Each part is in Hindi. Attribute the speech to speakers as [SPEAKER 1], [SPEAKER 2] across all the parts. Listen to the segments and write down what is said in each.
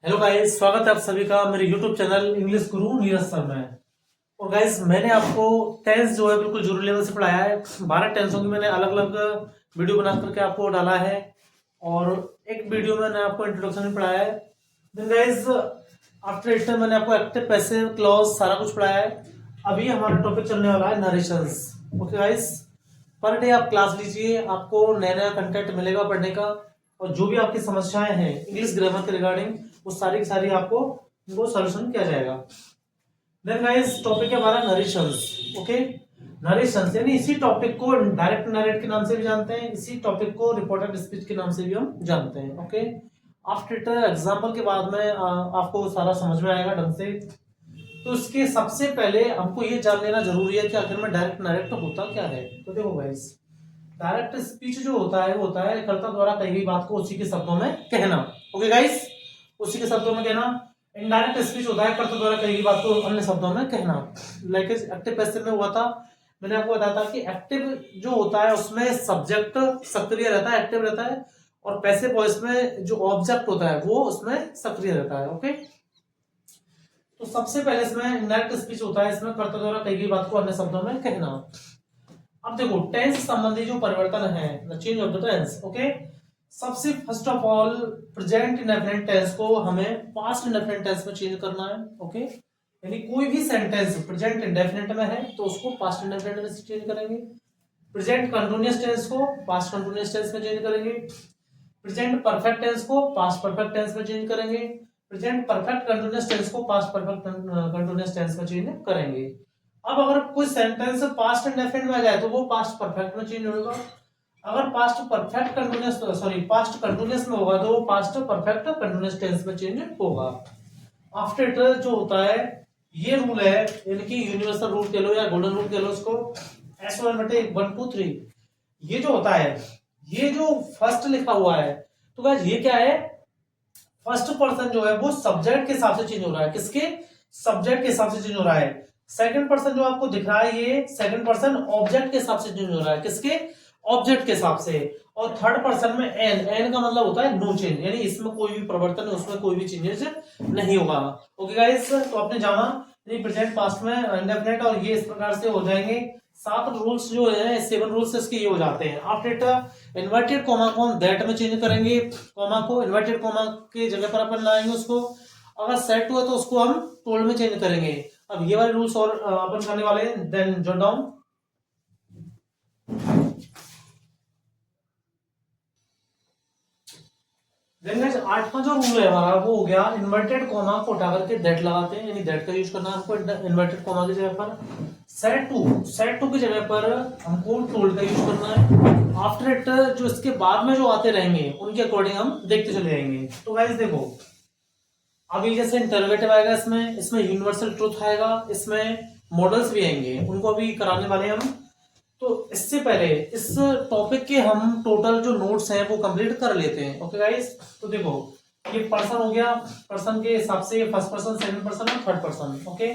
[SPEAKER 1] हेलो गाइस, स्वागत है आप सभी का मेरे यूट्यूब चैनल इंग्लिश गुरु नीरज सर में। और गाइस, मैंने आपको टेंस जो है बिल्कुल जरूरी लेवल से पढ़ाया है। 12 टेंसों की मैंने अलग अलग वीडियो बना करके आपको डाला है और एक वीडियो में मैंने आपको इंट्रोडक्शन भी पढ़ाया है। देन गाइस, आफ्टर इट मैंने आपको एक्टिव पैसिव क्लॉज सारा कुछ पढ़ाया है। अभी हमारा टॉपिक चलने वाला है narrations. Okay guys, per day आप क्लास लीजिए, आपको नया नया कंटेंट मिलेगा पढ़ने का। और जो भी आपकी समस्याएं हैं इंग्लिश ग्रामर के रिगार्डिंग, वो सारी की सारी आपको उनको सॉल्यूशन किया जाएगा। देन गाइस, टॉपिक है हमारा नरेशंस। ओके, नरेशंस यानी इसी टॉपिक को डायरेक्ट नरेट के नाम से भी जानते हैं, इसी टॉपिक को रिपोर्टेड स्पीच के नाम से भी हम जानते हैं। ओके, आफ्टर एग्जाम्पल के बाद में आपको सारा समझ में आएगा ढंग से। तो इसके सबसे पहले हमको ये जान लेना जरूरी है कि आखिर में डायरेक्ट नारेट होता क्या है। तो देखो गाइस, डायरेक्ट स्पीच जो होता है वो होता है कर्ता द्वारा कही गई बात को उसी के शब्दों में कहना। ओके गाइस, उसी के शब्दों में कहना। इनडायरेक्ट स्पीच होता है कर्ता द्वारा कही गई बात को अन्य शब्दों में कहना। लाइक एक्टिव पैसिव में हुआ था, मैंने आपको बताया था कि एक्टिव जो होता है उसमें सब्जेक्ट सक्रिय रहता है, एक्टिव रहता है, और पैसिव वॉइस में जो ऑब्जेक्ट होता है वो उसमें सक्रिय रहता है। ओके, तो सबसे पहले इसमें इनडायरेक्ट स्पीच होता है, इसमें कर्ता द्वारा कही गई बात को अन्य शब्दों में कहना। अब देखो, टेंस संबंधी जो परिवर्तन है, the change of the tense. Okay, सबसे first of all present indefinite tense को हमें पास्ट इंडेफिनिट टेंस में चेंज करना है। ओके, यानी कोई भी सेंटेंस प्रेजेंट इंडेफिनिट में है तो उसको पास्ट इंडेफिनिट में चेंज करेंगे। प्रेजेंट कंटीन्यूअस टेंस को पास्ट कंटीन्यूअस टेंस में चेंज करेंगे। प्रेजेंट परफेक्ट टेंस को पास्ट परफेक्ट टेंस में चेंज करेंगे। प्रेजेंट परफेक्ट कंटीन्यूअस टेंस को पास्ट परफेक्ट कंटीन्यूअस टेंस में चेंज करेंगे। अब अगर कोई सेंटेंस पास्ट इंडेफिनिट में आ जाए तो वो पास्ट परफेक्ट में चेंज होगा। अगर past perfect continuous past continuous में होगा तो वो पास्ट परफेक्ट कंटीन्यूअस टेंस में चेंज होगा। आफ्टर इट जो होता है, ये रूल है, यानी कि यूनिवर्सल रूल कह लो या गोल्डन रूल कह लो इसको, S1/1 2 3। ये जो होता है, ये जो फर्स्ट लिखा हुआ है, तो गाइस ये क्या है, फर्स्ट पर्सन जो है वो सब्जेक्ट के हिसाब से चेंज हो रहा है। किसके? सब्जेक्ट के हिसाब से चेंज हो रहा है। सेकंड पर्सन जो आपको दिख रहा है, ये सेकंड पर्सन ऑब्जेक्ट के हिसाब से चेंज हो रहा है। किसके? ऑब्जेक्ट के हिसाब से। और थर्ड पर्सन में एन का मतलब होता है नो चेंज, यानी इसमें कोई भी परिवर्तन, उसमें कोई भी चेंजेस नहीं होगा। ओके गाइस, तो आपने जाना प्रेजेंट पास्ट में इंडेफिनिट, और ये इस प्रकार से हो जाएंगे। 7 रूल्स जो है, 7 रूल्स इसके ये हो जाते हैं। आफ्टर इन्वर्टेड कॉमा को हम दैट में चेंज करेंगे, कॉमा को इन्वर्टेड कॉमा की जगह पर अपन लाएंगे उसको। अगर सेट हुआ तो उसको हम टोल्ड में चेंज करेंगे। अब ये वाले रूल्स और अपन करने वाले हैं, देन जॉट डाउन। आठवां जो रूल है हमारा वो हो गया, इन्वर्टेड कॉमा को उठा करके दैट लगाते हैं, यानी दैट का यूज करना है हमको इन्वर्टेड कॉमा की जगह पर। सेट टू की जगह पर हमको टोल्ड का यूज करना है। आफ्टर इट जो इसके बाद में जो आते रहेंगे उनके अकॉर्डिंग हम देखते चले जाएंगे। तो गाइस देखो, अभी जैसे इंटरोगेटिव आएगा, इसमें यूनिवर्सल ट्रूथ आएगा, इसमें मॉडल्स भी आएंगे, उनको अभी कराने वाले हैं हम। तो इससे पहले इस टॉपिक के हम टोटल जो नोट्स हैं वो कंप्लीट कर लेते हैं। ओके गाइस, तो देखो, ये पर्सन हो गया, पर्सन के हिसाब से फर्स्ट पर्सन, सेकंड पर्सन और थर्ड पर्सन। ओके,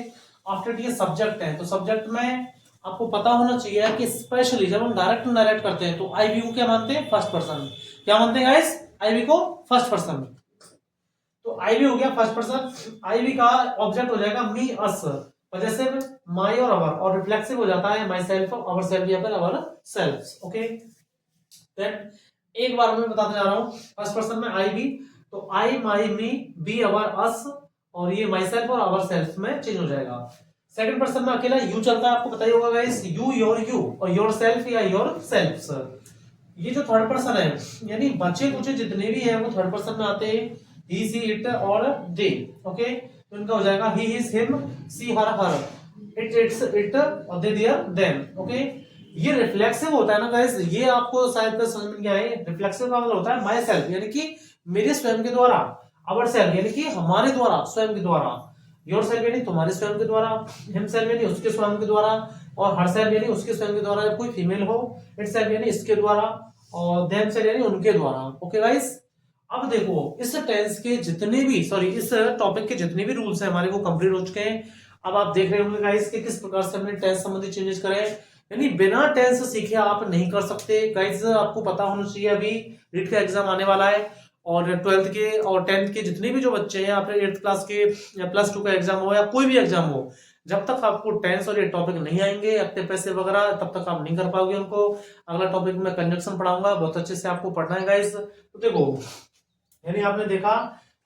[SPEAKER 1] आफ्टर ये सब्जेक्ट है, तो सब्जेक्ट में आपको पता होना चाहिए कि स्पेशली जब हम डायरेक्ट नरेट करते हैं तो आईवी को क्या मानते हैं? First person. क्या मानते हैं गाइस? आईवी को फर्स्ट पर्सन। तो आईवी हो गया फर्स्ट पर्सन, आईवी का ऑब्जेक्ट हो जाएगा मी अस, पजेसिव माई और अवर, और रिफ्लेक्सिव हो जाता है माई सेल्फ, अवर सेल्फ या फिर अवर सेल्फ। ओके, देन एक बार मैं बताने जा रहा हूं, फर्स्ट पर्सन में आई भी, तो आई माई मी बी अवर अस, और ये माई सेल्फ और अवर सेल्फ में चेंज हो जाएगा। सेकंड पर्सन में अकेला यू चलता है, आपको पता ही होगा गाइस, यू योर यू, और योर सेल्फ या योर सेल्फ। ये जो थर्ड पर्सन है, यानी बचे कुछ जितने भी है वो थर्ड पर्सन में आते हैं, ही सी इट और दे। ओके, तो इनका हो जाएगा he his him, she her her, it its it और दे देयर देम। ओके, ये रिफ्लेक्सिव होता है ना गाइस, ये आपको शायद समझ में क्या है। रिफ्लेक्सिव का मतलब होता है माई सेल्फ, यानी कि मेरे स्वयं के द्वारा, अवर सेल्फ यानी कि हमारे द्वारा, स्वयं के द्वारा, योर सेल्फ यानी तुम्हारे स्वयं के द्वारा, हिम सेल्फ यानी उसके स्वयं के द्वारा, और हर सेल्फ यानी उसके स्वयं के द्वारा, कोई फीमेल हो, इट सेल्फ यानी इसके द्वारा, और देम सेल्फ यानी उनके द्वारा। ओके गाइस, अब देखो, इस टेंस के जितने भी इस टॉपिक के जितने भी रूल्स हैं हमारे को कंप्लीट हो चुके हैं। अब आप देख रहे होंगे गाइस कि किस प्रकार से हमने टेंस संबंधी चेंजेस करे, यानी बिना टेंस सीखे आप नहीं कर सकते गाइस। आपको पता होना चाहिए, अभी रीट का एग्जाम आने वाला है और 12th के और 10th के जितने भी जो बच्चे हैं, या फिर 8th क्लास के या +2 का एग्जाम हो या कोई भी एग्जाम हो, जब तक आपको टेंस और ये टॉपिक नहीं आएंगे अगले पैसे वगैरह, तब तक आप नहीं कर पाओगे उनको। अगला टॉपिक मैं कंजक्शन पढ़ाऊंगा, बहुत अच्छे से आपको पढ़ना है गाइस। तो देखो, यानी आपने देखा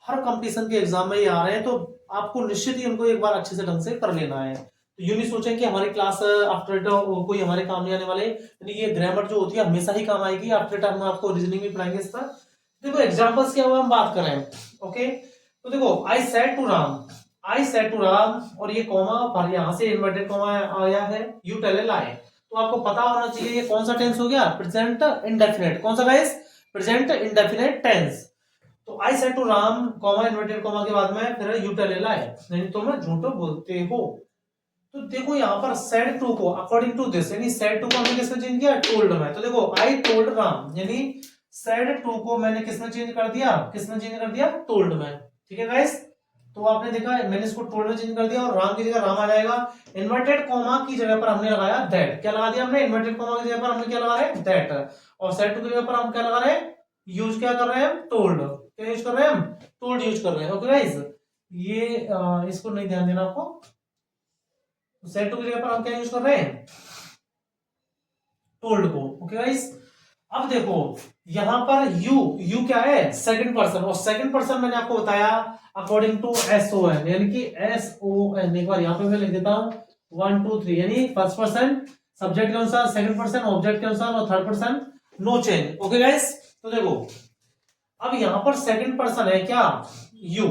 [SPEAKER 1] हर कंपटीशन के एग्जाम में ये आ रहे हैं, तो आपको निश्चित ही उनको एक बार अच्छे से ढंग से कर लेना है। तो यूं नहीं सोचें कि हमारी क्लास आफ्टर कोई हमारे काम नहीं आने वाले, यानी ये ग्रामर जो होती है हमेशा ही काम आएगी। आफ्टर हम आपको रीजनिंग भी पढ़ाएंगे इस पर। देखो एग्जाम्पल्स क्या हुआ हम बात करें, ओके। तो देखो आई सेड टू राम, और ये कॉमा पर यहाँ से इन्वर्टेड कॉमा आया है, यू टेल ए लाई। तो आपको पता होना चाहिए ये कौन सा टेंस हो गया, प्रेजेंट इंडेफिनिट। कौन सा गाइस, प्रेजेंट इंडेफिनिट टेंस। तो I said to Ram comma inverted comma के बाद में फिर यू टेल ए लाई, नहीं तो मैं झूठ बोलते हो। तो देखो यहाँ पर सेड टू को अकॉर्डिंग टू दिस, यानी सेड टू को हमने किसमें चेंज किया, टोल्ड में। तो देखो आई टोल्ड राम, यानी सेड टू को मैंने किसमें चेंज कर दिया, टोल्ड में। ठीक है गाइस, तो आपने देखा मैंने इसको टोल्ड में चेंज कर दिया, और राम की जगह राम आ जाएगा। इन्वर्टेड कॉमा की जगह पर हमने लगाया दैट। क्या लगा दिया हमने, इन्वर्टेड कॉमा की जगह पर हमने क्या लगा रहे हैं, दैट। और सेड टू की जगह पर हम क्या लगा रहे हैं, यूज क्या कर रहे हैं, टोल्ड। क्या यूज कर रहे हैं हम, टोल्ड यूज कर रहे हैं। ओके गाइस, ये इसको नहीं ध्यान देना आपको। सेड टू की जगह पर हम क्या यूज कर रहे हैं, टोल्ड को। ओके गाइस, अब देखो यहां पर यू क्या है, सेकंड पर्सन, और सेकंड पर्सन मैंने आपको बताया अकॉर्डिंग टू SON, यानी कि SON। एक बार यहां पे मैं लिख देता हूं 1 2 3, यानी फर्स्ट पर्सन सब्जेक्ट के अनुसार, सेकंड पर्सन ऑब्जेक्ट के अनुसार, और third person no change. Okay guys, तो देखो अब यहां पर सेकंड पर्सन है क्या, यू।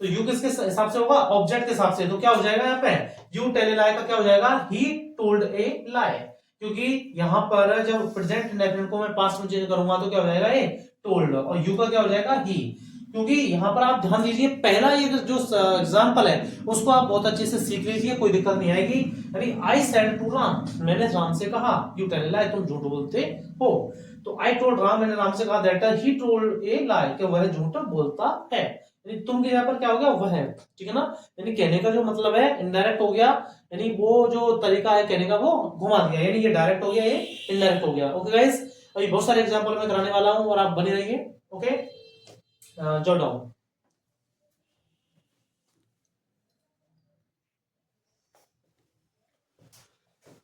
[SPEAKER 1] तो यू किसके हिसाब से होगा, ऑब्जेक्ट के हिसाब से। तो क्या हो जाएगा यहाँ पे, यू टेल ए लाई का क्या हो जाएगा, ही टोल्ड ए लाई। क्योंकि यहां पर जब प्रेजेंट इंडेफिनिट को मैं पास्ट में चेंज करूंगा तो क्या हो जाएगा, ये टोल्ड, और यू का क्या हो जाएगा, ही। क्योंकि यहां पर आप ध्यान दीजिए, पहला ये जो एग्जांपल है उसको आप बहुत अच्छे से सीख लीजिए, कोई दिक्कत नहीं आएगी। यानी आई सेड टू राम, मैंने राम से कहा, यू टेल ए लाई, तुम झूठ बोलते हो। तो आई टोल्ड राम, मैंने राम से कहा, दैट ही टोल्ड ए लाई, कि वह झूठ बोलता है। यानी तुम के यहाँ पर क्या हो गया, वह है। ठीक है ना, यानी कहने का जो मतलब है इनडायरेक्ट हो गया, यानी वो जो तरीका है कहने का वो घुमा दिया, यानी ये डायरेक्ट हो गया, ये इनडायरेक्ट हो गया। ओके गाइस, अभी बहुत सारे एग्जांपल मैं कराने वाला हूं और आप बने रहिए। Okay, jot down.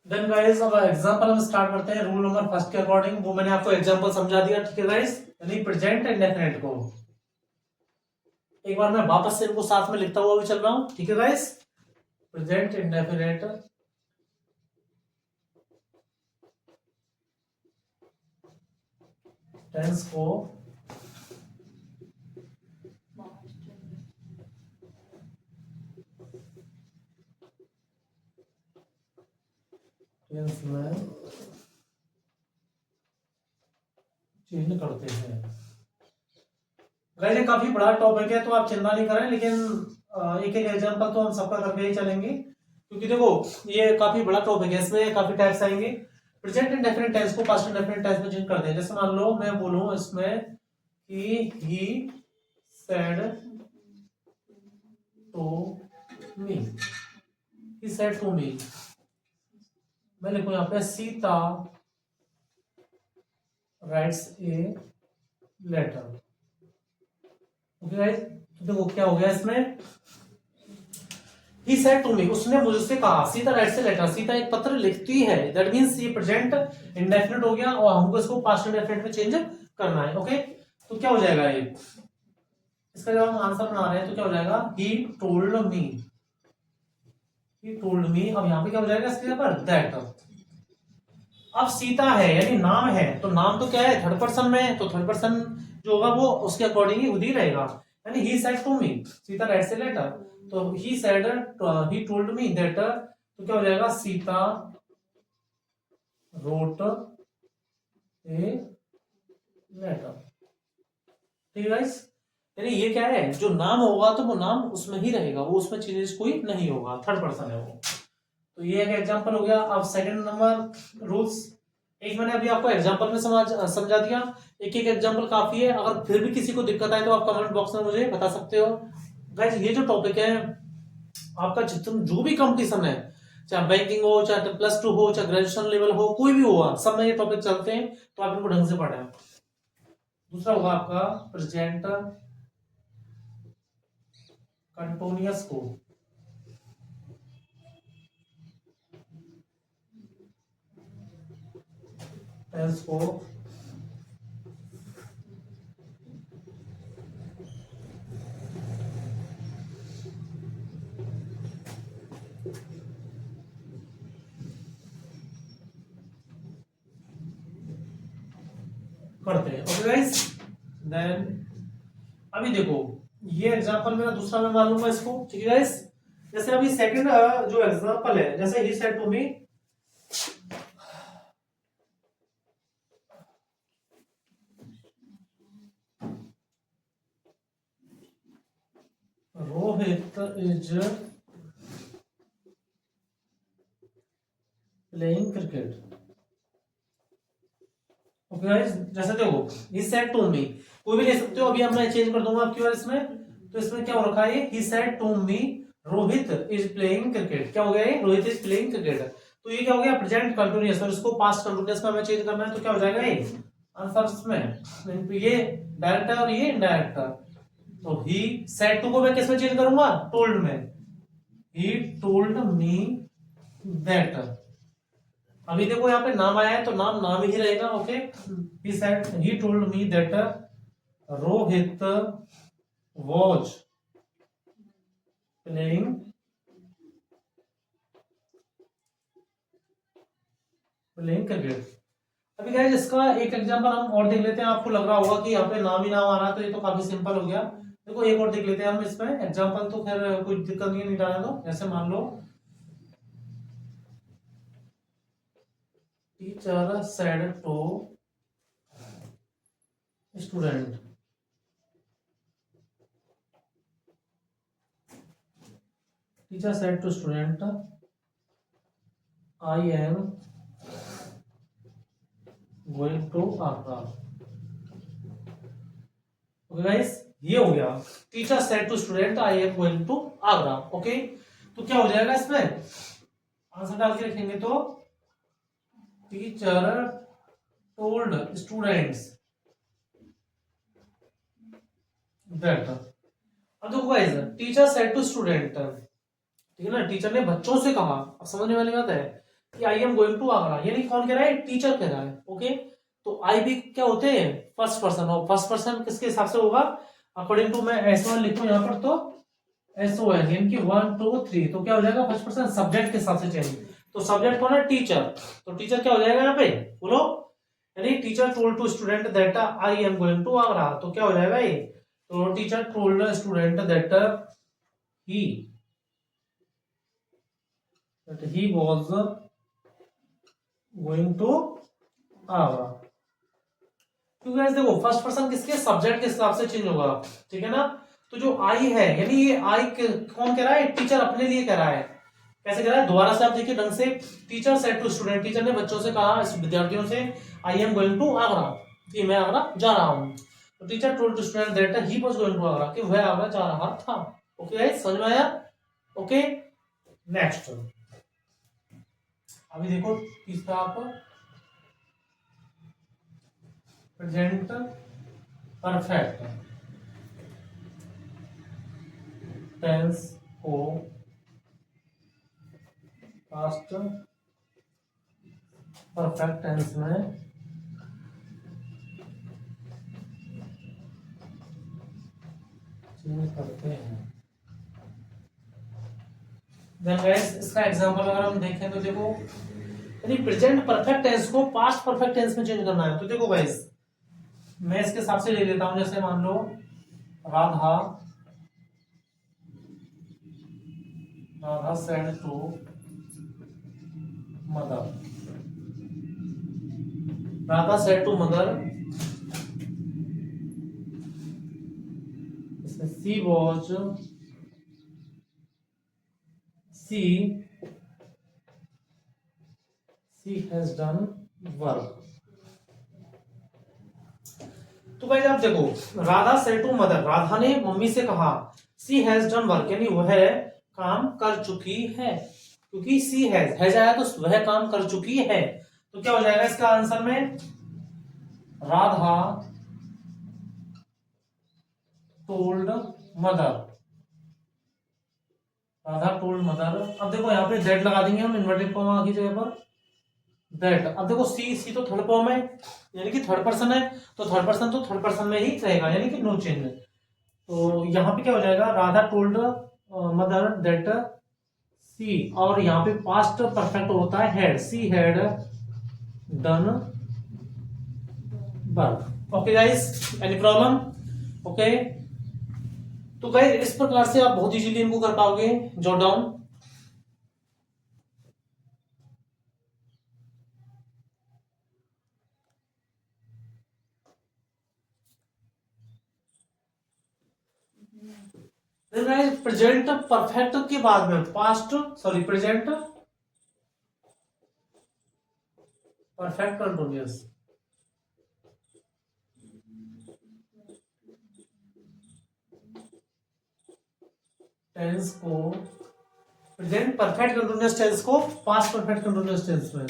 [SPEAKER 1] Then guys अब एग्जांपल हम स्टार्ट करते हैं रूल नंबर फर्स्ट के अकॉर्डिंग। वो मैंने आपको एग्जांपल समझा दिया, ठीक है गाइस। यानी प्रेजेंट इंडेफिनिट को एक बार मैं वापस से इनको साथ में लिखता हुआ भी चल रहा हूं, ठीक है गाइस। प्रेजेंट इंडेफिनिट टेंस को टेंस में चेंज करते हैं। गाइस ये काफी बड़ा टॉपिक है, तो आप चिंता नहीं करें, लेकिन एक एक एग्जांपल तो हम सबका करके ही चलेंगे, क्योंकि देखो ये काफी बड़ा टॉपिक है, इसमें काफी टाइप्स आएंगे। प्रेजेंट इंडेफिनिट टेंस को पास्ट इंडेफिनिट टेंस में चेंज करते हैं। जैसे मान लो मैं बोलूं इसमें कि he said to me, he said to me, मैं लिखूं यहाँ पे Sita writes a letter. Okay guys, तो देखो क्या हो गया इसमें, ही सेड टू मी, उसने मुझसे कहा, Sita writes a letter, Sita एक पत्र लिखती है। दैट मींस ये प्रेजेंट इंडेफिनिट हो गया, और हमको इसको पास्ट इंडेफिनिट में चेंज करना है। ओके, तो क्या हो जाएगा ये, इसका जब हम आंसर बना रहे हैं तो क्या हो जाएगा, ही टोल्ड मी, ही टोल्ड मी। अब यहाँ पे क्या हो जाएगा इसके पर, दैट। अब सीता है यानी नाम है, तो नाम तो क्या है, थर्ड पर्सन में है, तो थर्ड पर्सन जो होगा वो उसके अकॉर्डिंग ही खुद ही रहेगा। यानी he said to me, Sita writes a letter, तो he said, he told me that, तो क्या हो जाएगा, सीता रोट ए लेटर। ठीक है गाइस, यानी ये क्या है, जो नाम होगा तो वो नाम उसमें ही रहेगा, वो उसमें चेंजेस कोई नहीं होगा, थर्ड पर्सन है वो। तो ये एक एग्जांपल हो गया। अब सेकंड नंबर रूल्स, एक मैंने अभी आपको एग्जांपल में समझा दिया, एक एक एग्जांपल काफी है। अगर फिर भी किसी को दिक्कत आए तो आप कमेंट बॉक्स में मुझे बता सकते हो। गाइस ये जो टॉपिक है आपका, जितना जो भी कंपटीशन है, चाहे बैंकिंग हो, चाहे +2 हो, चाहे ग्रेजुएशन लेवल हो, कोई भी हो, सब में ये टॉपिक चलते हैं, तो आप इनको ढंग से पढ़ें। दूसरा होगा आपका प्रेजेंट कंटिन्यूअस को टेंस को करते हैं। ओके गाइस, देन अभी देखो ये एग्जांपल मेरा दूसरा मैं मान लूंगा इसको, ठीक है गाइस। जैसे अभी सेकंड जो एग्जांपल है, जैसे he said to me Rohit is playing cricket. Okay guys, जैसे देखो ही सेड टू मी, कोई भी ले सकते हो, अभी अब मैं चेंज कर दूंगा आपकी बार इसमें। तो इसमें क्या हो रखा है, he said to me Rohit is playing cricket. क्या हो गया ये, रोहित इज प्लेइंग क्रिकेट। तो ये क्या हो गया, प्रेजेंट कंटिन्यूअस, और इसको पास्ट कंटिन्यूअस में हमें चेंज करना है। तो क्या हो जाएगा ये आंसर में, ये डायरेक्ट है और ये इनडायरेक्ट है। तो ही सेड टू को मैं किस में चेंज करूंगा, टोल्ड में। ही टोल्ड मी दैट। अभी देखो यहाँ पे नाम आया है तो नाम नाम ही रहेगा। Okay, he said, he told me that Rohit was playing cricket. अभी गाइस इसका एक एग्जांपल हम और देख लेते हैं। आपको लग रहा होगा कि यहाँ पे नाम ही नाम आ रहा है, तो ये तो काफी सिंपल हो गया। देखो एक और देख लेते हैं हम इसमें एग्जांपल, तो खैर कोई दिक्कत नहीं डालने दो। जैसे मान लो teacher said to student, teacher said to student I am going to Agra. Okay guys, ये हो गया teacher said to student I am going to Agra. Okay, तो क्या हो जाएगा इसमें, आंसर डाल के रखेंगे तो टीचर टोल्ड स्टूडेंट्स दैट। अब देखो guys, teacher said to student, ठीक है ना, टीचर ने बच्चों से कहा। अब समझने वाली बात है कि I am going to Agra, यानी कौन कह रहा है, टीचर कह रहा है। ओके, तो आई भी क्या होते हैं, फर्स्ट पर्सन। और फर्स्ट पर्सन किसके हिसाब से होगा, अकॉर्डिंग टू मैं एस वन लिखूं यहाँ पर, तो एस ओ एन, यानी कि 1 2 3, तो क्या हो जाएगा, फर्स्ट पर्सन सब्जेक्ट के हिसाब से चाहिए। तो सब्जेक्ट कौन है, टीचर। तो टीचर क्या हो जाएगा यहाँ पे, बोलो, यानी teacher told to student that I am going to Agra. तो क्या हो जाएगा ये, तो teacher told student that he was going to Agra. क्योंकि गाइस देखो फर्स्ट पर्सन किसके, सब्जेक्ट के हिसाब से चेंज होगा, ठीक है ना। तो जो आई है, यानी ये आई कौन कह रहा है, टीचर अपने लिए कह रहा है। कैसे कह रहा है, दोबारा से आप देखिए ढंग से, teacher said to student, teacher ने बच्चों से कहा, विद्यार्थियों से, I am going to Agra, कि मैं आगरा जा रहा हूं। तो teacher told to student that he was going to Agra, कि वह आगरा जा रहा था। ओके गाइस, समझ में आया। ओके, नेक्स्ट अभी देखो तीसरा आप प्रेजेंट परफेक्ट टेंस को पास्ट परफेक्ट टेंस में चेंज करते हैं। इसका एग्जांपल अगर हम देखें तो देखो, यदि प्रेजेंट परफेक्ट टेंस को पास्ट परफेक्ट टेंस में चेंज करना है, तो देखो गाइस मैं इसके हिसाब से ले लेता हूं। जैसे मान लो Radha said to mother, Radha said to mother, इसमें she was, she has done work। तो भाई आप देखो, Radha said to mother, Radha ने मम्मी से कहा, सी हैज डन वर्क, यानी वह काम कर चुकी है। क्योंकि सी हैज आया तो वह काम कर चुकी है। तो क्या हो जाएगा इसका आंसर में, Radha told mother, Radha told mother. अब देखो यहाँ पे दैट लगा देंगे हम इन्वर्टेड कॉमा की जगह पर, दैट। अब देखो सी तो थर्ड फॉर्म है, यानी कि थर्ड पर्सन है, तो थर्ड पर्सन में ही रहेगा, यानी कि नो चेंज। तो यहाँ पे क्या हो जाएगा, राधा टोल्ड मदर दैट सी, और यहाँ पे पास्ट परफेक्ट होता है had, she had done work. Okay guys, any problem? Okay, तो गाइस इस प्रकार से आप बहुत इजीली इनको कर पाओगे जॉट डाउन। प्रेजेंट परफेक्ट के बाद में past, sorry present perfect continuous, tense को, प्रेजेंट परफेक्ट कंटिन्यूअस टेंस को पास्ट परफेक्ट कंटिन्यूअस टेंस में,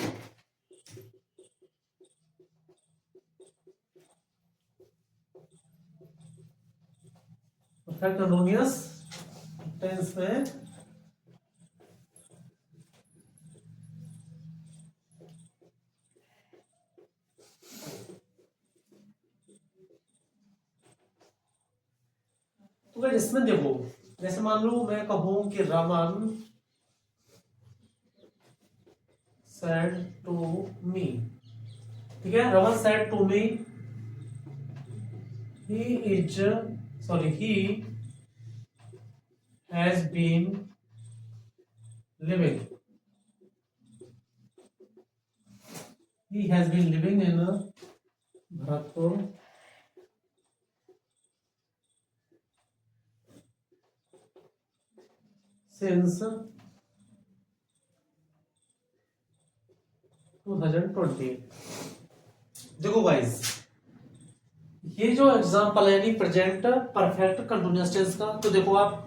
[SPEAKER 1] परफेक्ट कंटिन्यूअस टेंस में तो गाइस इसमें देखो, जैसे मान लो मैं कहूं कि रमन said to me, ठीक है, Raman said to me he has been living, in Bharatpur since 2020। देखो गाइस, ये जो एग्जांपल है प्रेजेंट परफेक्ट कंटिन्यूअस टेंस का, तो देखो आप,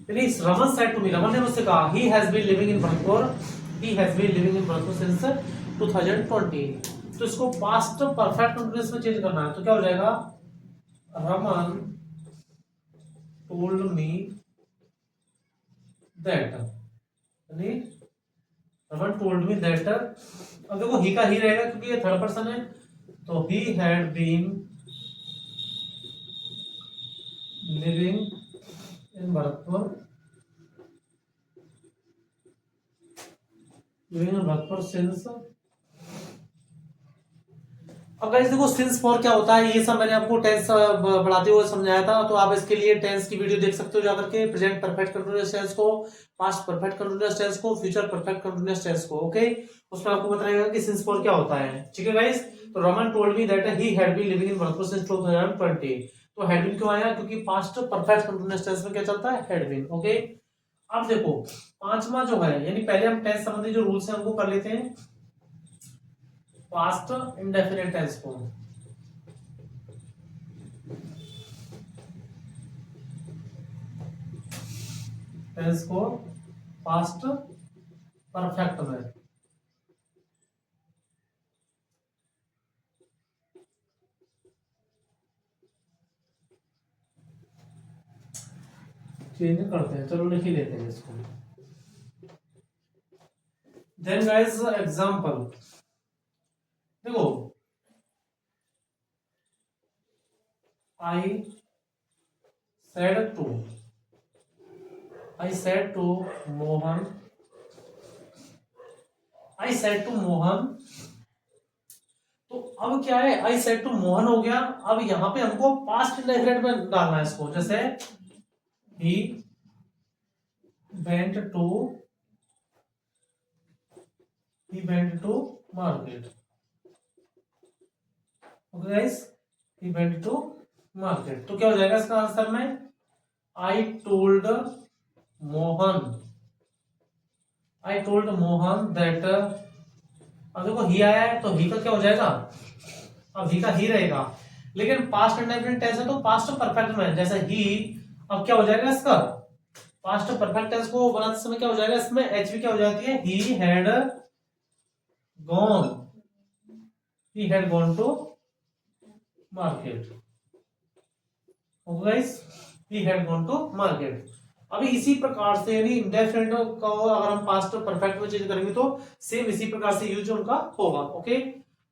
[SPEAKER 1] यानी Raman said to me, Raman ने मुझसे कहा he has been living in Bharatpur, since 2020। तो इसको पास्ट परफेक्ट कंटिन्यूअस में चेंज करना है, तो क्या हो जाएगा, रमन टोल्ड मी दैट, यानी रमन टोल्ड मी दैट। अब देखो ही का ही रहेगा क्योंकि ये थर्ड पर्सन है, तो he had been living in Bharatpur, since. अब गाइस देखो सिंस फॉर क्या होता है, ये सब मैंने आपको टेंस बढ़ाते हुए समझाया था, तो आप इसके लिए टेंस की वीडियो देख सकते हो जाकर के, प्रेजेंट परफेक्ट कंटीन्यूअस टेंस को, पास्ट परफेक्ट कंटीन्यूअस टेंस को, फ्यूचर परफेक्ट कंटीन्यूअस टेंस को। ओके, उसमें आपको बताएगा कि सिंस फॉर क्या होता है, ठीक है गाइस। तो Raman told me that he had been living in Bharatpur since 2020। तो हैड बीन क्यों आया, क्योंकि पास्ट परफेक्ट कंटीन्यूअस टेंस में क्या चलता है, हैड बीन। ओके, अब देखो पांचवा जो है, यानी पहले हम टेंस संबंधी जो रूल्स है उनको कर लेते हैं, पास्ट इंडेफिनिट टेंस को, पास्ट परफेक्ट में, चेंज करते हैं, चलो लिख ही लेते हैं इसको। देन गाइस एग्जांपल देखो, I said to Mohan, तो अब क्या है, I said to मोहन हो गया। अब यहां पे हमको पास्ट इंडेफिनिट में डालना है इसको, जैसे he went to market। Okay guys, he went to market, तो क्या हो जाएगा इसका आंसर में, I told मोहन दैट। अब देखो ही आया है तो ही का क्या हो जाएगा, अब ही का ही रहेगा, लेकिन पास्ट इंडेफिनिट टेंस है तो पास्ट परफेक्ट में, जैसे ही, अब क्या हो जाएगा इसका, पास्ट परफेक्ट टेंस को बनाते समय क्या हो जाएगा, इसमें एच भी क्या हो जाती है, he had gone to market. Okay guys, he had gone to market. अभी इसी प्रकार से यानी इंडेफिनिट को अगर हम पास्ट परफेक्ट में चेंज करेंगे तो सेम इसी प्रकार से यूज उनका होगा। ओके,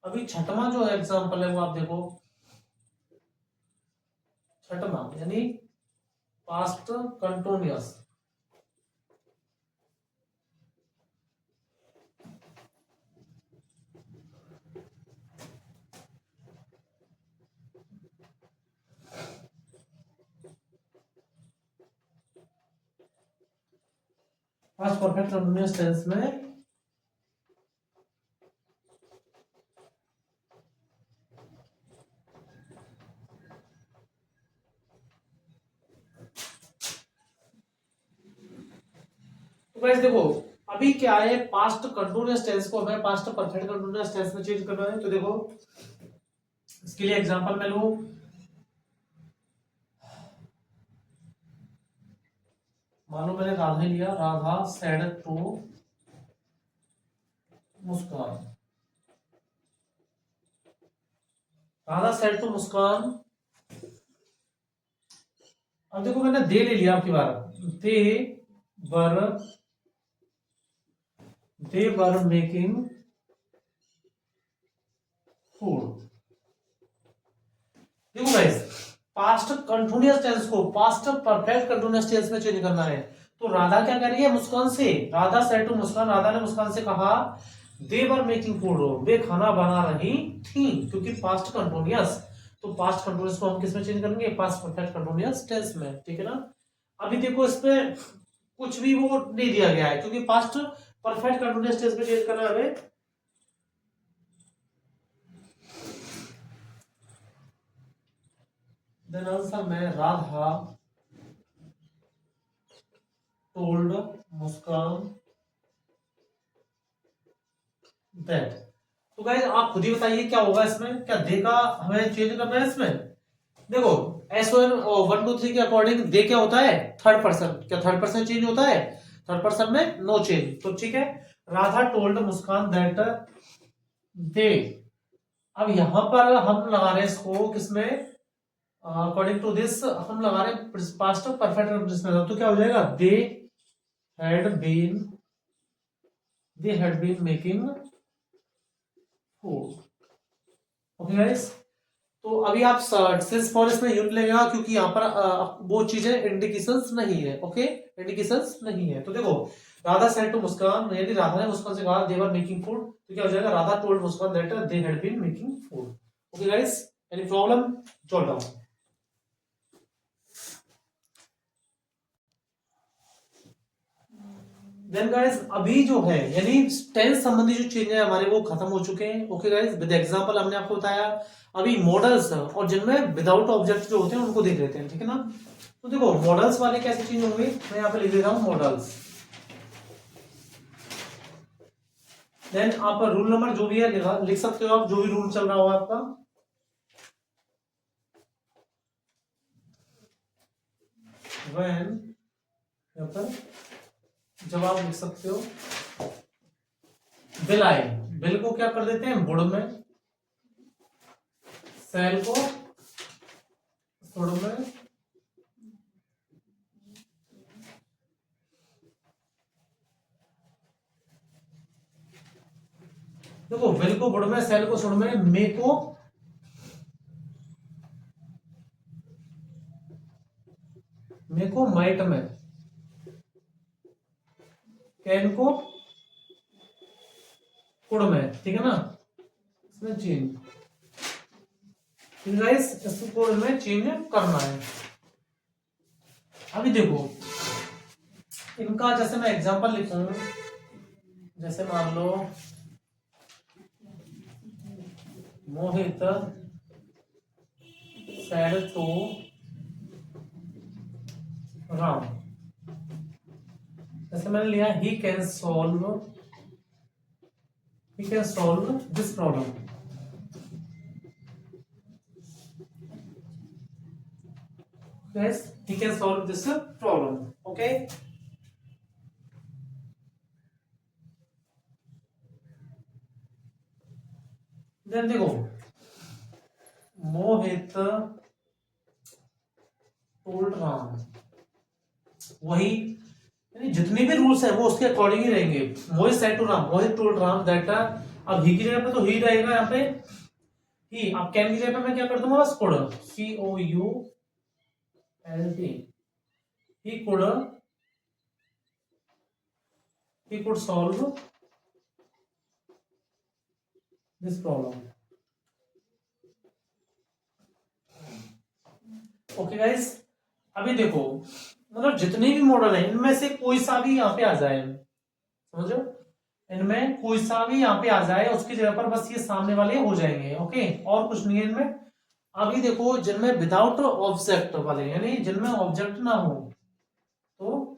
[SPEAKER 1] अभी छठवां जो एग्जांपल है वो आप देखो, छठवां यानी past continuous. Past perfect continuous tense में तो गाइस देखो, अभी क्या है, पास्ट कंटिन्यूअस टेंस को हमें पास्ट परफेक्ट कंटिन्यूअस टेंस में चेंज करना है। तो देखो इसके लिए एग्जांपल मैं लूं, मान लो मैंने राधा लिया, Radha said to Muskan, Radha said to Muskan. अब देखो मैंने दे ले लिया आपकी बार, they were they were making food. देखो गाइस, पास्ट कंटिन्यूअस टेंस को पास्ट परफेक्ट कंटिन्यूअस टेंस में चेंज करना है। तो राधा क्या कर रही है, मुस्कान से, राधा सेड टू मुस्कान, राधा ने मुस्कान से कहा दे वर मेकिंग फूड, वे खाना बना रही थी, क्योंकि पास्ट कंटिन्यूअस। तो पास्ट कंटिन्यूअस को हम किस में चेंज करेंगे, पास्ट परफेक्ट कंटिन्यूअस टेंस में, ठीक है ना। अभी देखो इसमें कुछ भी वो नहीं दिया गया है, क्योंकि पास्ट परफेक्ट कंटिन्यूअस टेंस में चेंज करना है हमें। देन आंसर में राधा टोल्ड मुस्कान दैट। तो गाइस आप खुद ही बताइए क्या होगा इसमें, क्या दे का हमें चेंज करना है इसमें। देखो एस ओ 1 2 3 के अकॉर्डिंग दे क्या होता है, थर्ड पर्सन, क्या थर्ड पर्सन चेंज होता है, थर्ड पर्सन में नो चेंज, तो ठीक है। राधा टोल्ड मुस्कान दैट दे, अब यहां पर हम लगा रहे हैं इसको किसमें, अकॉर्डिंग टू दिस हम लगा रहे हैं पास्ट परफेक्ट कंडीशनल, तो क्या हो जाएगा, had been they had been making food. Okay guys, तो अभी आप सिंस फॉर इसमें यूनिट लगेगा, क्योंकि यहाँ पर वो चीजें इंडिकेशंस नहीं है। ओके, इंडिकेशंस नहीं है। तो देखो राधा सेड टू मुस्कान, यदि राधा ने मुस्कान से कहा दे वर मेकिंग फूड, तो क्या हो जाएगा, Radha told Muskan that they had been making food. Okay guys, any problem, jot down. Then guys अभी जो है यानी टेंस संबंधी जो चीजें हैं हमारे वो खत्म हो चुके हैं। ओके गाइस, विद एग्जांपल हमने आपको बताया। अभी मॉडल्स और जिनमें विदाउट ऑब्जेक्ट जो होते हैं उनको देख लेते हैं, ठीक है ना। तो देखो मॉडल्स वाले कैसे चेंज होंगे, मैं यहाँ पे लिख देता हूँ मॉडल्स। देन आप रूल नंबर जो भी है लिख सकते हो आप, जो भी रूल चल रहा हो आपका। व्हेन, यहाँ पर जब आप लिख सकते हो बिल आए, बिल को क्या कर देते हैं बुड़ में, सेल को सुड़ में, देखो बिल को बुड़ में, सेल को सुड़ में, मे को माइट में, कैन को कुड़ में, ठीक है ना, इसमें चेंज, गाइस इसको कोड में चेंज करना है। अभी देखो इनका जैसे मैं एग्जांपल लिखूं, जैसे मान लो मोहित सैड टू राम, जैसे मैंने लिया he can solve this problem. Yes, he can solve this problem. Okay. Then देखो मोहित टोल्ड राम, वही, यानी जितने भी रूल्स है वो उसके अकॉर्डिंग ही रहेंगे। Mohit said to Ram, Mohit told Ram that, अब ही की जगह पे तो ही रहेगा यहाँ पे, ही। अब कैन की जगह पे मैं क्या कर दूंगा, बस could, COULT, he could, he could solve this problem। Okay guys, अभी देखो, मतलब जितने भी मॉडल है इनमें से कोई सा भी यहाँ पे आ जाए, समझो, इनमें कोई सा भी यहाँ पे आ जाए, उसकी जगह पर बस ये सामने वाले हो जाएंगे। ओके, और कुछ नहीं है इनमें। अभी देखो, जिनमें विदाउट ऑब्जेक्ट वाले, यानी जिनमें ऑब्जेक्ट ना हो, तो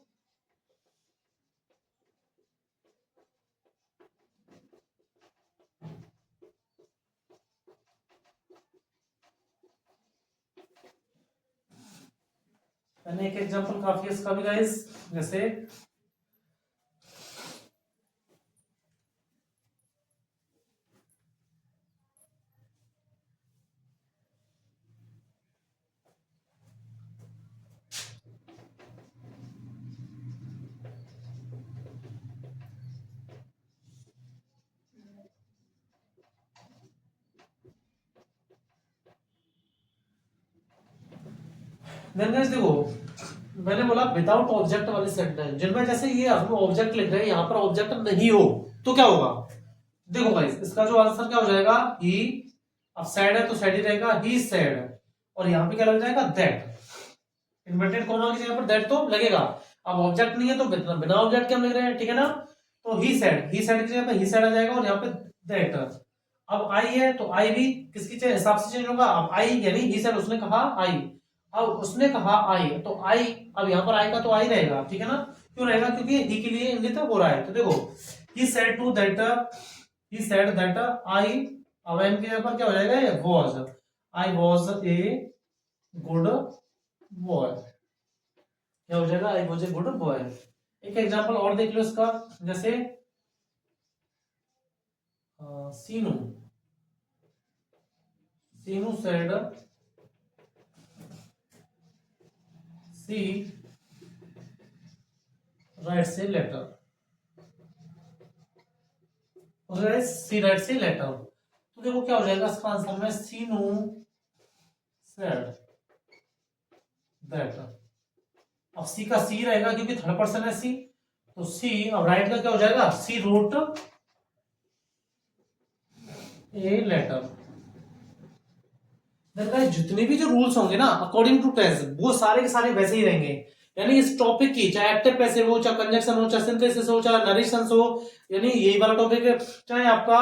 [SPEAKER 1] मैंने एक एग्जांपल काफी है इसका भी गाइस, जैसे देन गाइस देखो, मैंने बोला विदाउट ऑब्जेक्ट वाले सेंटेंस, जिनमें जैसे ये हम ऑब्जेक्ट लिख रहे हैं, यहाँ पर ऑब्जेक्ट नहीं हो, तो क्या होगा। देखो गाइस, इसका जो आंसर क्या हो जाएगा, ही। अब सैड है तो सैड ही रहेगा, ही सैड, और यहाँ पे क्या लग जाएगा, दैट। इन्वर्टेड कॉमा की जगह पर दैट तो लगेगा। अब ऑब्जेक्ट नहीं है तो बिना बिना ऑब्जेक्ट के हम लिख रहे हैं, ठीक है ना। तो ही सैड, ही सैड की जगह पर ही सैड आ जाएगा, और यहाँ पे दैट। अब आई है तो आई भी किसकी हिसाब से चेंज होगा, अब आई यानी ही सैड, उसने कहा आई, अब उसने कहा आई, तो आई, अब यहाँ पर आई का तो आई रहेगा, ठीक है ना। क्यों रहेगा, क्योंकि ही के लिए इंगित हो रहा है। तो देखो, he said to that, he said that I, अब एम के ऊपर क्या हो जाएगा, ये was, I was a good boy, क्या हो जाएगा, I was a good boy. एक एग्जांपल और देख लो इसका, जैसे Seenu, Seenu said she writes a letter, she writes a letter. तो देखो क्या हो जाएगा इसका आंसर में, सीनू सेड दैट। अब सी का सी रहेगा क्योंकि थर्ड पर्सन है सी, तो सी, अब राइट का क्या हो जाएगा, सी रोट ए लेटर। जितने भी जो रूल्स होंगे ना अकॉर्डिंग टू टेंस, वो सारे के सारे वैसे ही रहेंगे। यानी इस टॉपिक की, चाहे एक्टिव पैसिव हो, चाहे कंजक्शन हो, चाहे सिंथेसिस हो, चाहे नरेशंस हो, यानी यही वाला टॉपिक है, चाहे आपका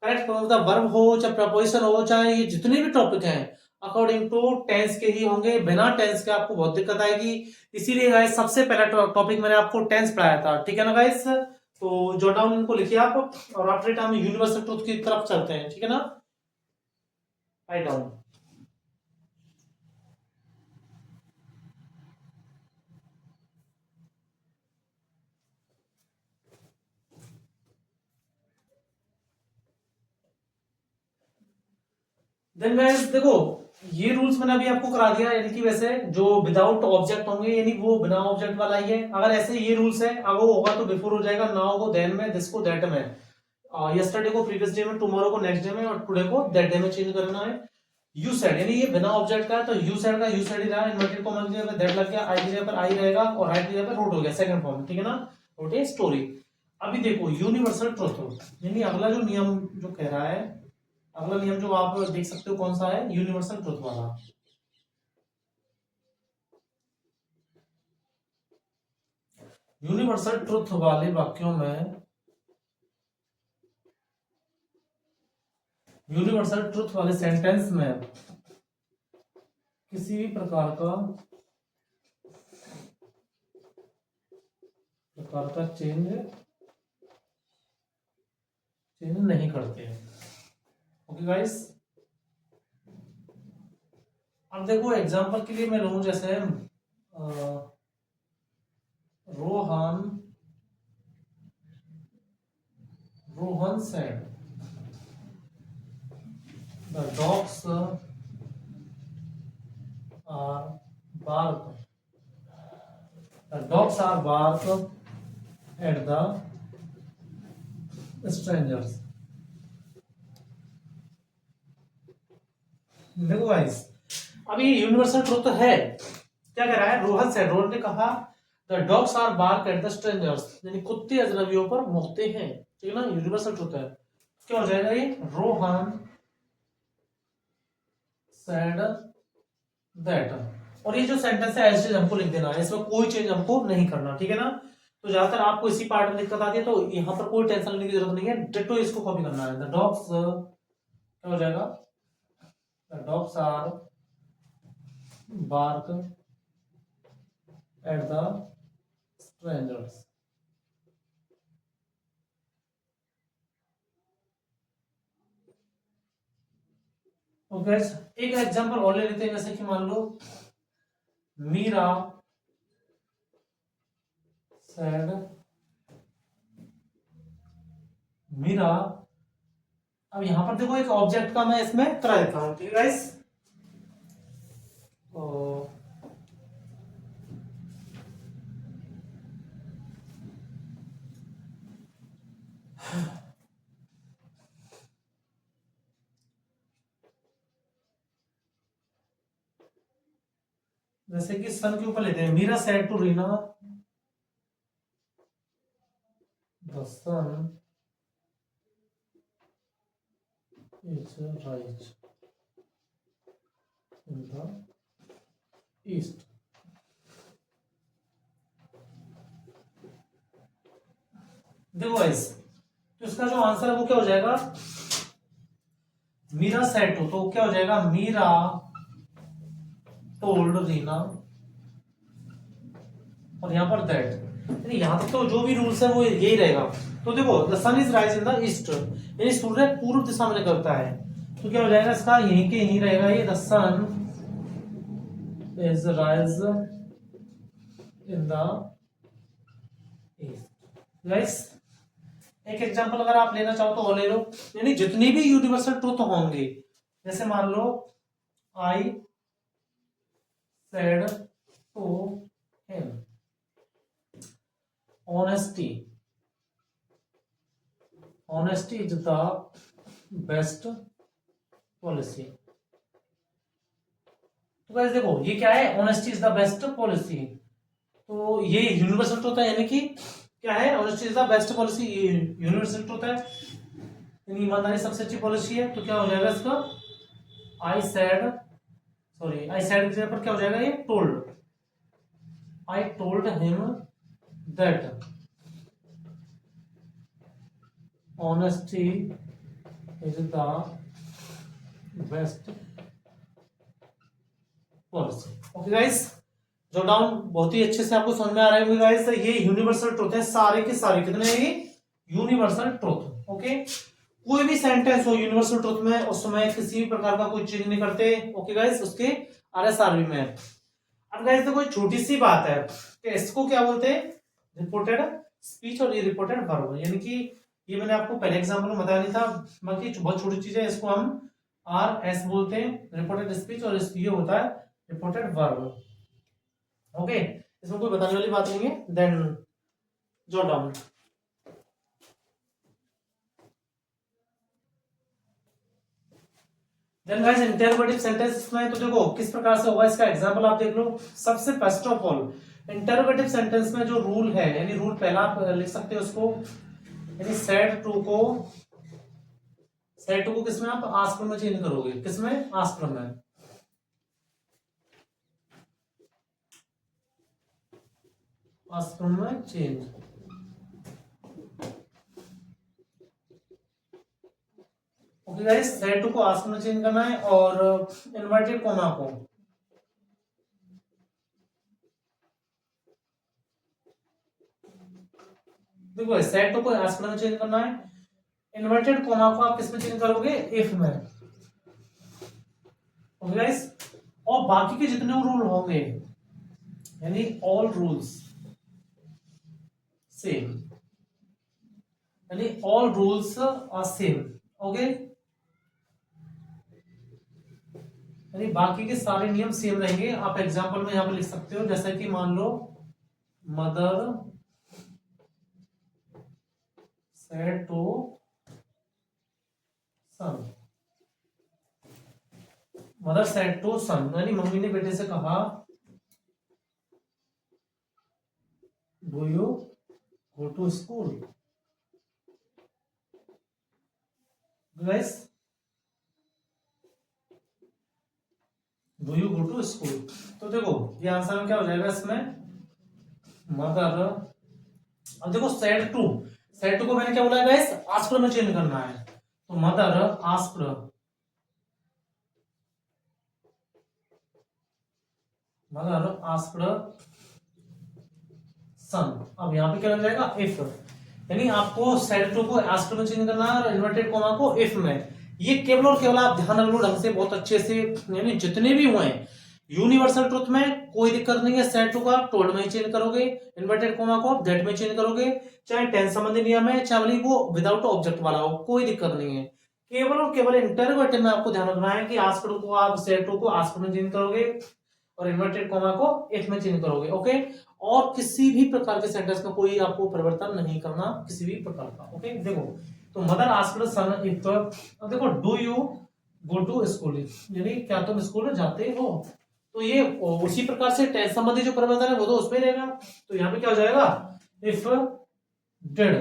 [SPEAKER 1] correct form of the verb हो, चाहे प्रपोजिशन हो, चाहे ये जितने भी टॉपिक हैं अकॉर्डिंग टू टेंस के ही होंगे। बिना टेंस के आपको बहुत दिक्कत आएगी। इसीलिए गाइस सबसे पहला टॉपिक मैंने आपको टेंस पढ़ाया था, ठीक है ना गाइस। तो जो डाउन उनको लिखिए आप, और आफ्टर इट हम यूनिवर्सल ट्रूथ की तरफ चलते हैं, ठीक है ना। Write down. देन गाइस देखो, ये रूल्स मैंने अभी आपको करा दिया, यानी कि वैसे जो विदाउट ऑब्जेक्ट होंगे यानी वो बिना ऑब्जेक्ट वाला ही है। अगर ऐसे ये रूल्स है, अगर वो होगा तो बिफोर हो जाएगा, नाउ को देन में, दिस को दैट में, यस्टरडे को प्रीवियस डे में, टुमारो को नेक्स्ट डे में, और टुडे को दैट डे में चेंज करना है। यू सेड, यानी ये बिना ऑब्जेक्ट का है तो यू सेड का यू सेड ही रहा, इन्वर्टेड कॉमा की जगह पे दैट लग गया, आई की जगह पर आई रहेगा, और राइट की जगह पर रोट हो गया, सेकंड फॉर्म, ठीक है ना, रोट ए स्टोरी। अभी देखो यूनिवर्सल ट्रुथ, यानी अगला जो नियम जो कह रहा है, अगला नियम जो आप देख सकते हो कौन सा है, यूनिवर्सल ट्रुथ वाला। यूनिवर्सल ट्रुथ वाले वाक्यों में, यूनिवर्सल ट्रुथ वाले सेंटेंस में किसी भी प्रकार का चेंज नहीं करते हैं। ओके गाइस, अब देखो एग्जांपल के लिए मैं लूं, जैसे Rohan Rohan said the dogs are bark. The dogs are bark at the strangers. देखो गाइस, अब ये यूनिवर्सल ट्रुथ है। क्या कह रहा है? रोहन ने कहा the dogs are bark at the strangers, यानी कुत्ते अजनबियों पर भौंकते हैं। ठीक है ना, यूनिवर्सल ट्रुथ है। क्या हो जाएगा ये? Rohan said that. और ये जो सेंटेंस है एज इट इज हमको लिख देना है, इसमें कोई चेंज हमको नहीं करना। ठीक है ना, तो ज्यादातर आपको इसी पार्ट में दिक्कत आती है, तो यहाँ पर कोई टेंशन लेने की जरूरत नहीं है, डिट्टो इसको कॉपी करना है। द डॉग्स, क्या हो जाएगा? The dogs are bark at the strangers. Okay, एक एग्जांपल और ले लेते हैं, जैसे कि मान लो मीरा सेड, मीरा। अब यहां पर देखो एक ऑब्जेक्ट का मैं इसमें करा देता हूं। ठीक है गाइस, तो जैसे कि सन के ऊपर लेते हैं, Meera said to Reena the sun is rise in the east. देखो गाइस, तो इसका जो आंसर है वो क्या हो जाएगा? मीरा सेड टू, तो क्या हो जाएगा? मीरा टोल्ड रीना, और यहां पर दैट। यहां तक तो जो भी रूल्स है वो यही रहेगा। तो देखो the sun is rise in the east, यानी सूर्य पूर्व दिशा में निकलता है, तो क्या हो जाएगा इसका? यहीं के यहीं रहेगा ये, the sun is rise in the east. Guys, एक एग्जांपल अगर आप लेना चाहो तो और ले लो, यानी जितनी भी यूनिवर्सल ट्रुथ होंगे, जैसे मान लो I said to him honesty, honesty is the best policy। तो गाइस देखो ये क्या है? honesty is the best policy, तो ये यूनिवर्सल ट्रुथ है, यानी कि क्या है? honesty is the best policy, ये यूनिवर्सल ट्रुथ है, यानी ईमानदारी सबसे अच्छी पॉलिसी है। तो क्या हो जाएगा इसका? I said, sorry, I said की जगह पर क्या हो जाएगा? ये told, I told him that honesty is the best policy। Okay guys, जो डाउन बहुत ही अच्छे से आपको समझ में आ रहा है गाइस, ये यूनिवर्सल ट्रुथ है सारे के सारे। कितने हैं ये? Universal truth. ओके, कोई भी सेंटेंस हो यूनिवर्सल ट्रुथ में, उसमें किसी भी प्रकार का कोई चेंज नहीं करते। ओके गाइस, उसके आरएसआरबी में। अब गाइस देखो एक छोटी सी बात है कि इसको क्या बोलते हैं? रिपोर्टेड स्पीच और ये रिपोर्टेड वर्ब, यानी कि ये मैंने आपको पहले एग्जांपल में बताया नहीं था, बाकी बहुत छोटी चीज है, इसको हम आर एस बोलते हैं, रिपोर्टेड स्पीच, और ये होता है रिपोर्टेड वर्ब। ओके, इसमें कोई बताने वाली बात नहीं है। Then jot down. Then guys interrogative sentence में तो देखो किस प्रकार से होगा, इसका एग्जांपल आप देख लो। सबसे first of all interrogative sentence में जो रूल है, यानी रूल पहला आप लिख सकते हो उसको, यानी सेड टू को, सेड टू को किसमें आप आस्क में चेंज करोगे? किसमें? आस्क में। आस्क में change. Okay guys, said to को आस्क में चेंज करना है, और इन्वर्टेड कॉमा को देखो सेड टू को आस्क में चेंज करना है, इन्वर्टेड कॉमा को आप किसमें चेंज करोगे? इफ में। ओके गाइस, और बाकी के जितने रूल होंगे, यानी ऑल रूल्स सेम, यानी all rules are same. Okay, यानी बाकी के सारे नियम सेम रहेंगे। आप एग्जांपल में यहाँ पे लिख सकते हो, जैसे कि मान लो mother said to son, mother said to son, यानी मम्मी ने बेटे से कहा do you go to school guys, do you go to school. तो देखो ये आंसर में क्या हो जाएगा इसमें, मदर। अब देखो सेड टू, सेड टू को मैंने क्या बोला है गाइस, आस्क्ड में चेंज करना है, तो मदर आस्क्ड, मदर आस्क्ड सन। अब यहाँ पे क्या लग जाएगा, इफ, यानी आपको सेड टू को आस्क्ड में चेंज करना है और इन्वर्टेड कॉमा को इफ में। ये केवल और केवल आप ध्यान रख लो ढंग से बहुत अच्छे से, यानी जितने भी हुए हैं यूनिवर्सल ट्रुथ में कोई दिक्कत नहीं है। सेड टू का टोल्ड में चेंज करोगे, इन्वर्टेड कॉमा को आप दैट में चेंज करोगे, चाहे टेंस संबंधी नियम है चाहे वो विदाउट ऑब्जेक्ट वाला हो, कोई दिक्कत नहीं है। केवल और केवल इंटरोगेटिव में आपको ध्यान रखना है कि आस्क्ड को आप सेड टू को आस्क्ड में चेंज करोगे और इन्वर्टेड कॉमा को इफ में चेंज करोगे, ओके। और किसी भी प्रकार के सेंटेंस में कोई आपको परिवर्तन नहीं करना किसी भी प्रकार का, ओके। देखो तो मदर आस्क्ड सन इफ, देखो do you go to school, यानी क्या तुम स्कूल जाते हो, तो ये उसी प्रकार से टेंस संबंधी जो परिवर्तन है वो तो उसमें रहेगा। तो यहाँ पे क्या हो जाएगा, इफ डिड,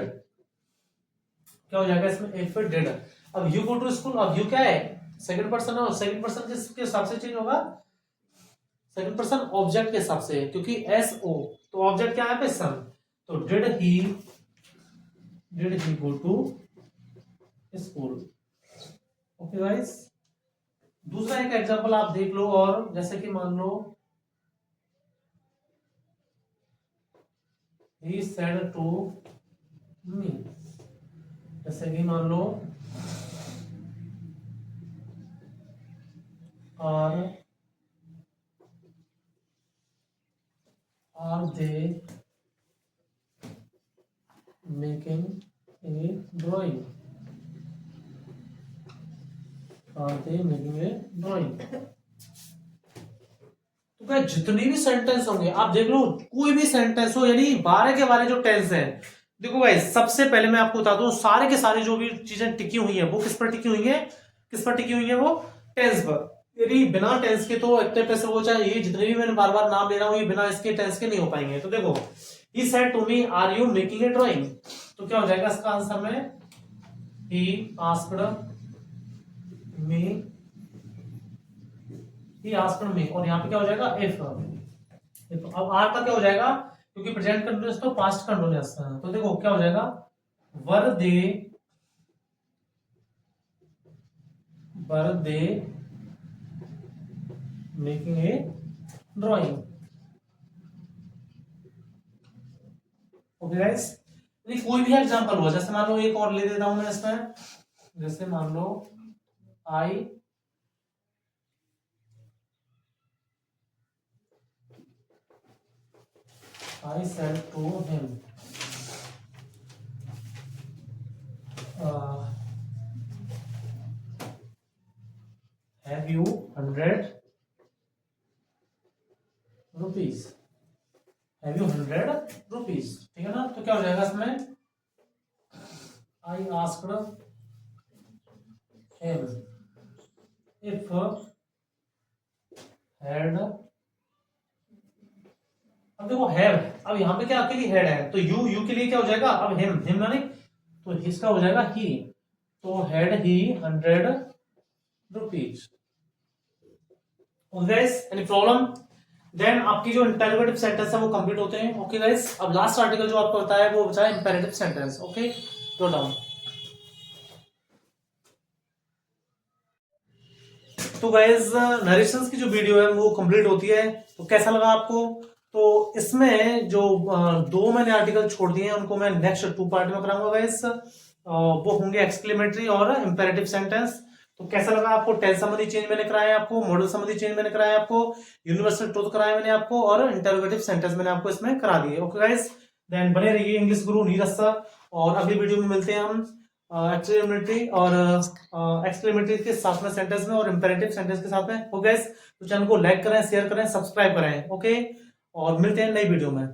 [SPEAKER 1] क्या हो जाएगा इसमें, इफ डिड। अब यू गो टू स्कूल, अब यू क्या है, सेकंड पर्सन है, और सेकंड पर्सन किसके हिसाब से चेंज होगा, सेकंड पर्सन ऑब्जेक्ट के हिसाब से, क्योंकि एस ओ, तो ऑब्जेक्ट क्या है पे सन, तो did he go to school, okay guys. दूसरा एक एग्जांपल आप देख लो, और जैसे कि मान लो he said to me, जैसे कि मान लो are they making a drawing, are they making a drawing। तो क्या जितने भी सेंटेंस होंगे आप देख लो, कोई भी सेंटेंस हो, यानी 12 के 12 जो टेंस है, देखो भाई सबसे पहले मैं आपको बता दूं सारे के सारे जो भी चीजें टिकी हुई है वो किस पर टिकी हुई है, किस पर टिकी हुई है, वो टेंस पर। यदि बिना टेंस के तो इतने पैसे वो, चाहे ये जितने भी मैंने बार बार नाम ले रहा हूं ये बिना इसके टेंस के नहीं हो पाएंगे। तो देखो he said to me are you making a drawing, तो क्या हो जाएगा इसका आंसर में, he asked me, he asked me, और यहाँ पे क्या हो जाएगा if। अब आर का क्या हो जाएगा, क्योंकि प्रेजेंट कंटिन्यूअस तो पास्ट कंटिन्यूअस है, तो देखो क्या हो जाएगा, were they making a drawing, okay guys. कोई भी एग्जांपल हुआ, जैसे मान लो एक और ले देता हूं मैं इसमें, जैसे मान लो आई said to him have you 100 rupees, have you 100 rupees, ठीक है ना। तो क्या हो जाएगा इसमें, I asked him if had, अब देखो हैव, अब यहाँ पे क्या अकेली हेड है, तो यू के लिए क्या हो जाएगा, अब हिम यानी, तो इसका हो जाएगा ही, तो had he 100 rupees. Any problem, then आपकी जो इंटरोगेटिव सेंटेंस है वो कंप्लीट होते हैं, ओके गाइस। अब लास्ट आर्टिकल जो आपको बताया है वो बचा है imperative sentence, okay. Note down. तो गाइस नरेशंस की जो वीडियो है वो कंप्लीट होती है, तो कैसा लगा आपको। तो इसमें जो दो मैंने आर्टिकल छोड़ दिए हैं उनको मैं नेक्स्ट 2 पार्ट में कराऊंगा गाइस, वो होंगे एक्सक्लेमेटरी और इंपेरेटिव सेंटेंस। तो कैसा लगा आपको, टेंस संबंधी चेंज मैंने कराया आपको, मॉडल संबंधी चेंज मैंने कराया आपको, यूनिवर्सल ट्रुथ कराया मैंने आपको, और इंटरोगेटिव सेंटेंस मैंने आपको इसमें करा दिए, ओके गाइस। देन बने रहिए इंग्लिश गुरु नीरज सर, और अगली वीडियो में मिलते हैं हम एक्सक्लेमेटरी और एक्सक्लेमेटरी के साथ में सेंटेंस में और इंपेरेटिव सेंटेंस के साथ में। ओके गाइस, तो चैनल को लाइक करें, शेयर करें, सब्सक्राइब करें। ओके, और मिलते हैं नई वीडियो में।